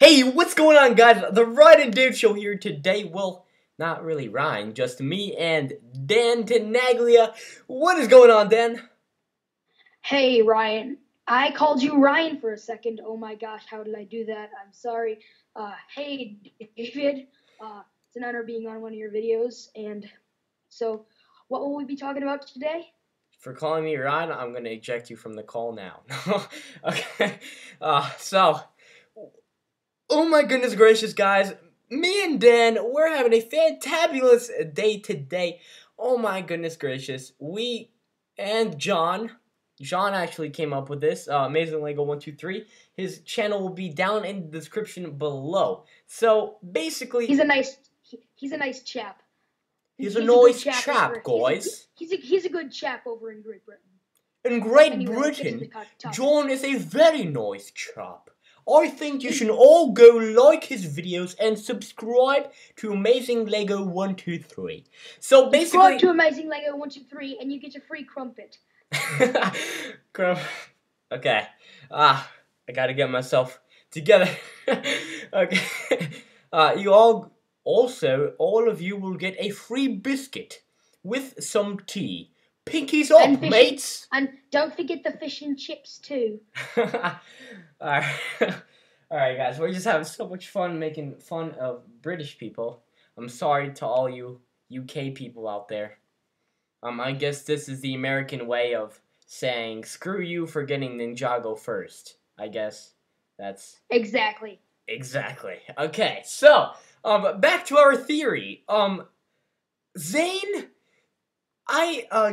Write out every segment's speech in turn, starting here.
Hey, what's going on, guys? The Ryan and Dave Show here today. Well, not really Ryan, just me and Dan Tenaglia. What is going on, Dan? Hey, Ryan. I called you Ryan for a second. Oh my gosh, how did I do that? I'm sorry. Hey, David. It's an honor being on one of your videos. And so, what will we be talking about today? For calling me Ryan, I'm going to eject you from the call now. Okay. Oh my goodness gracious, guys. Me and Dan, we're having a fantabulous day today. Oh my goodness gracious. We and John actually came up with this. Amazing Lego 123. His channel will be down in the description below. So basically, he's a nice chap. He's a nice chap, guys. He's a good chap over in Great Britain. In Great Britain, John is a very nice chap. I think you should all go like his videos and subscribe to Amazing Lego 123. So basically, subscribe to Amazing Lego 123 and you get a free crumpet. Okay. I gotta get myself together. Okay. All of you will get a free biscuit with some tea. Pinkies up, mates! And don't forget the fish and chips, too. Alright, guys, we're just having so much fun making fun of British people. I'm sorry to all you UK people out there. I guess this is the American way of saying, screw you for getting Ninjago first. I guess that's... Exactly. Okay, so, back to our theory. Zane...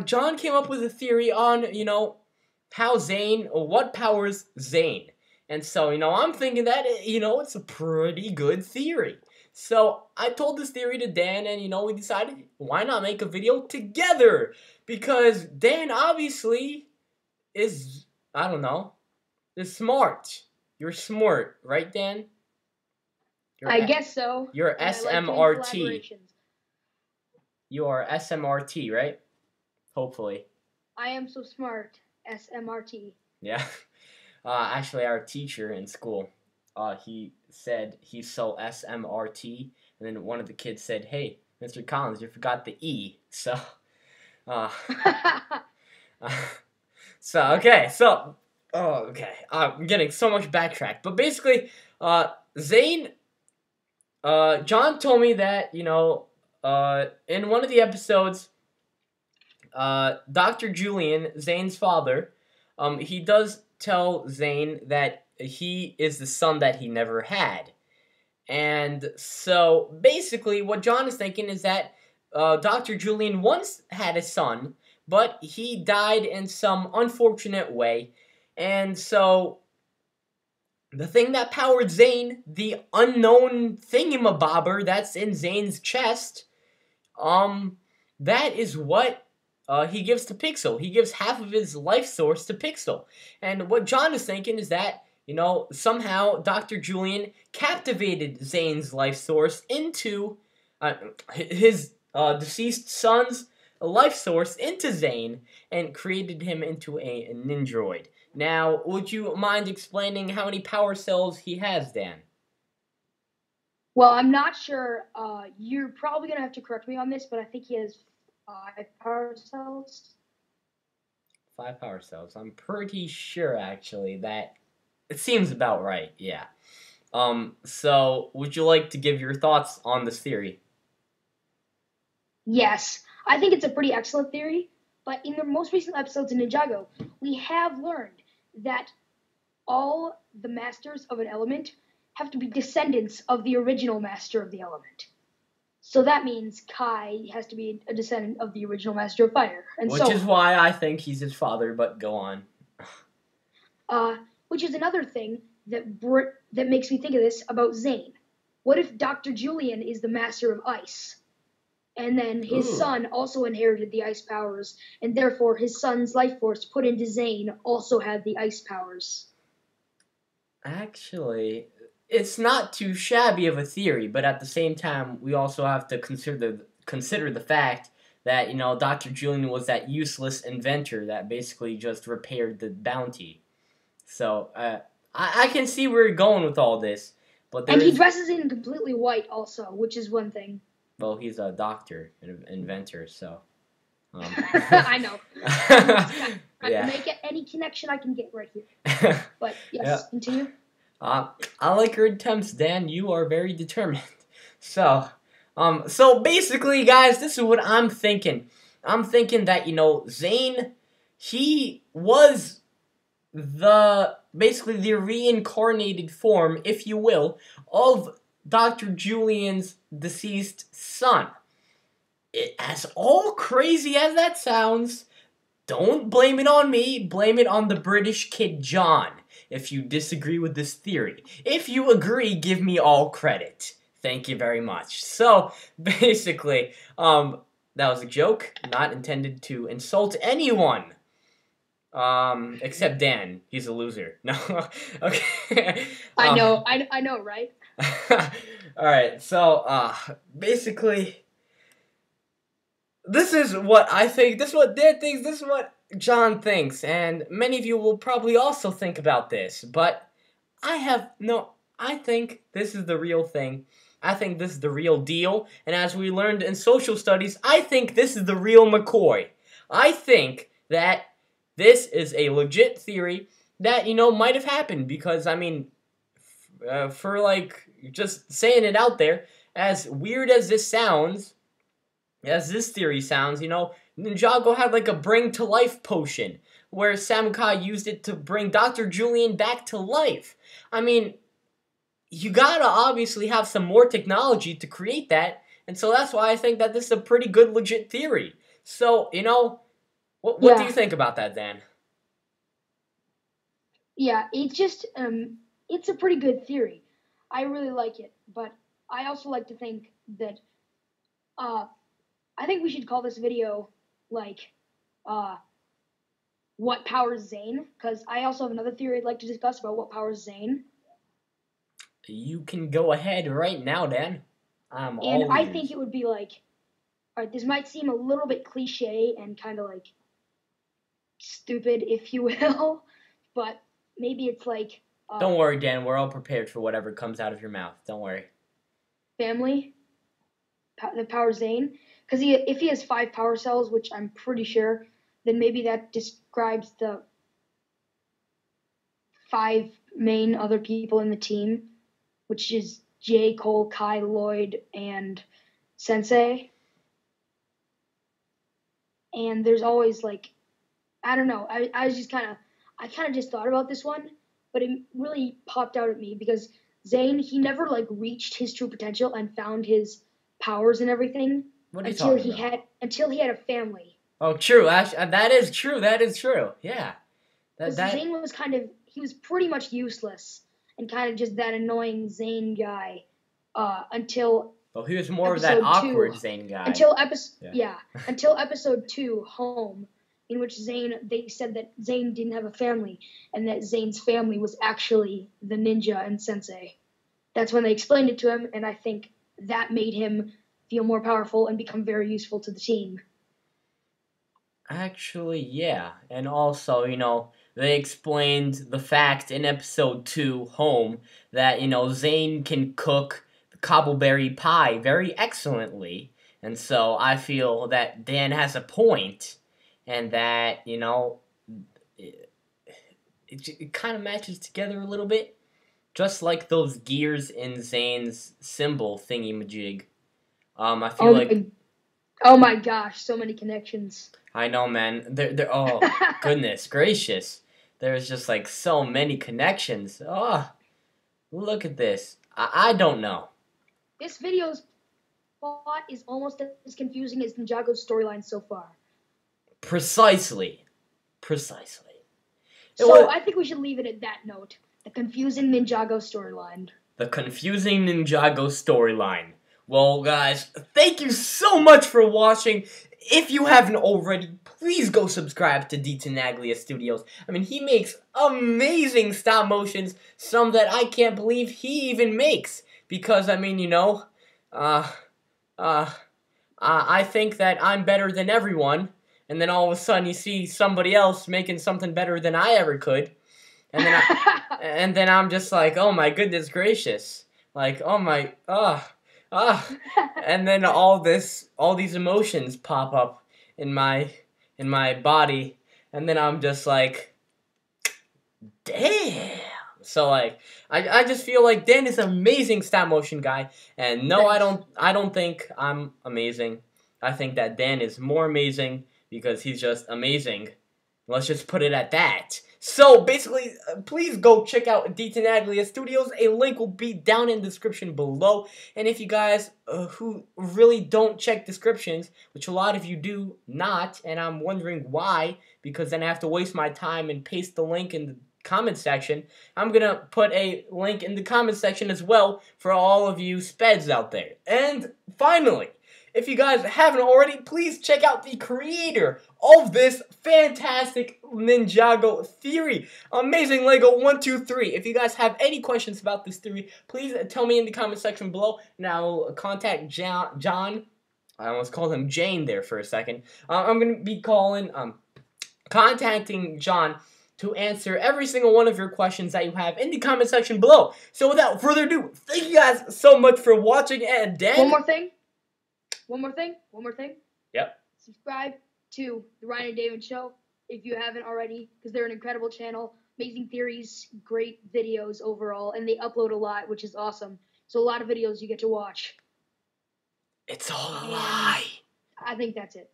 John came up with a theory on, what powers Zane. And so, I'm thinking that, it's a pretty good theory. So, I told this theory to Dan, and, we decided, why not make a video together? Because Dan, obviously, is smart. You're smart, right, Dan? I guess so. You're SMRT. You are SMRT, right? Hopefully. I am so smart. SMRT. Yeah. Actually, our teacher in school, he said he's so SMRT, and then one of the kids said, "Hey, Mr. Collins, you forgot the E." So, okay. I'm getting so much backtracked, but basically, Zane, John told me that in one of the episodes, Dr. Julian, Zane's father, he does tell Zane that he is the son that he never had. And so, basically, what John is thinking is that Dr. Julian once had a son, but he died in some unfortunate way. And so, the thing that powered Zane, the unknown thingamabobber that's in Zane's chest, that is what he gives to Pixel. He gives half of his life source to Pixel. And what John is thinking is that, somehow Dr. Julian captivated Zane's life source into his deceased son's life source into Zane and created him into a ninjroid. Now, would you mind explaining how many power cells he has, Dan? Well, I'm not sure. You're probably going to have to correct me on this, but I think he has 5 power cells. 5 power cells. I'm pretty sure, actually, that it seems about right, yeah. So, would you like to give your thoughts on this theory? Yes. I think it's a pretty excellent theory, but in the most recent episodes in Ninjago, we have learned that all the masters of an element have to be descendants of the original master of the element. So that means Kai has to be a descendant of the original master of fire. Which is why I think he's his father, but go on. Which is another thing that makes me think of this about Zane. What if Dr. Julian is the master of ice? And then his son also inherited the ice powers, and therefore his son's life force put into Zane also had the ice powers. Actually, it's not too shabby of a theory, but at the same time, we also have to consider the fact that, Dr. Julian was that useless inventor that basically just repaired the bounty. So, I can see where you're going with all this, But And he dresses in completely white also, which is one thing. Well, he's a doctor, an inventor, so. I know. I can make any connection I can get right here. But yes, continue. I like your attempts, Dan. You are very determined. So basically, guys, this is what I'm thinking. I'm thinking that, Zane, he was basically the reincarnated form, if you will, of Dr. Julian's deceased son. As all crazy as that sounds, don't blame it on me, blame it on the British kid John, if you disagree with this theory. If you agree, give me all credit. Thank you very much. So, basically, that was a joke, not intended to insult anyone. Except Dan. He's a loser. No. Okay. I know, right? Alright, so, basically, this is what I think, this is what Dan thinks, this is what John thinks, and many of you will probably also think about this, but I think this is the real thing. I think this is the real deal, and as we learned in social studies, I think this is the real McCoy. I think that this is a legit theory that, might have happened, because, for, just saying it out there, as weird as this sounds, as this theory sounds, Ninjago had a bring-to-life potion, where Samukai used it to bring Dr. Julian back to life. You gotta obviously have some more technology to create that, and so that's why I think that this is a pretty good, legit theory. So, what do you think about that, Dan? Yeah, it's just, it's a pretty good theory. I really like it, but I also like to think that, I think we should call this video, what powers Zane? Because I also have another theory I'd like to discuss about what powers Zane. You can go ahead right now, Dan. I think it would be alright, this might seem a little bit cliche and kind of stupid, if you will, but maybe it's don't worry, Dan. We're all prepared for whatever comes out of your mouth. Don't worry. Family? The power Zane? Because if he has 5 power cells, which I'm pretty sure, then maybe that describes the 5 main other people in the team, which is Jay, Cole, Kai, Lloyd, and Sensei. And there's always I don't know. I kind of just thought about this one, but it really popped out at me because Zane, he never reached his true potential and found his powers and everything until he had a family. Oh, true. That is true. That is true. Yeah. Zane was he was pretty much useless and kind of just that annoying Zane guy until. Well, he was more of that awkward Zane guy. Until episode 2, Home, in which they said that Zane didn't have a family and that Zane's family was actually the ninja and Sensei. That's when they explained it to him, and I think that made him feel more powerful and become very useful to the team. Actually, yeah. And also, they explained the fact in episode 2, Home, that, Zane can cook the cobbleberry pie very excellently. And so I feel that Dan has a point, and that, it kind of matches together a little bit. Just like those gears in Zane's symbol thingy-majig. I feel Oh my gosh, so many connections. I know, man. Oh, goodness gracious. There's just so many connections. Oh, look at this. I don't know. This video's plot is almost as confusing as Ninjago's storyline so far. Precisely. So I think we should leave it at that note. The confusing Ninjago storyline. The confusing Ninjago storyline. Well, guys, thank you so much for watching. If you haven't already, please go subscribe to DTinagliaStudios. He makes amazing stop motions, some that I can't believe he even makes. Because, I think that I'm better than everyone, and then all of a sudden you see somebody else making something better than I ever could, and then I'm just like, oh my goodness gracious. Like, oh my, and then all these emotions pop up in my body, and then I'm just like, damn. So like, I just feel like Dan is an amazing stop motion guy, and no, Thanks. I don't think I'm amazing. I think that Dan is more amazing because he's just amazing. Let's just put it at that. So basically, please go check out DTinagliaStudios. A link will be down in the description below. And if you guys who really don't check descriptions, which a lot of you do not, and I'm wondering why, because then I have to waste my time and paste the link in the comment section, I'm gonna put a link in the comment section as well for all of you speds out there. And finally, if you guys haven't already, please check out the creator of this fantastic Ninjago theory. Amazing Lego 123. If you guys have any questions about this theory, please tell me in the comment section below, and I'll contact John. I almost called him Jane there for a second. I'm going to be contacting John to answer every single one of your questions that you have in the comment section below. So without further ado, thank you guys so much for watching, and Dan... One more thing. Yep. Subscribe to the Ryan and David Show if you haven't already, because they're an incredible channel. Amazing theories, great videos overall, and they upload a lot, which is awesome. So a lot of videos you get to watch. It's all a lie. I think that's it.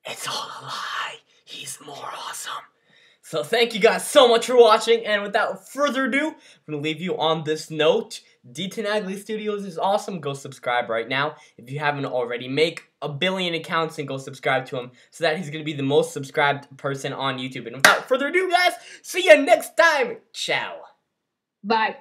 It's all a lie. He's more awesome. So thank you guys so much for watching, and without further ado, I'm going to leave you on this note. DTinagliaStudios is awesome. Go subscribe right now. If you haven't already, make 1 billion accounts and go subscribe to him so that he's going to be the most subscribed person on YouTube. And without further ado, guys, see you next time. Ciao. Bye.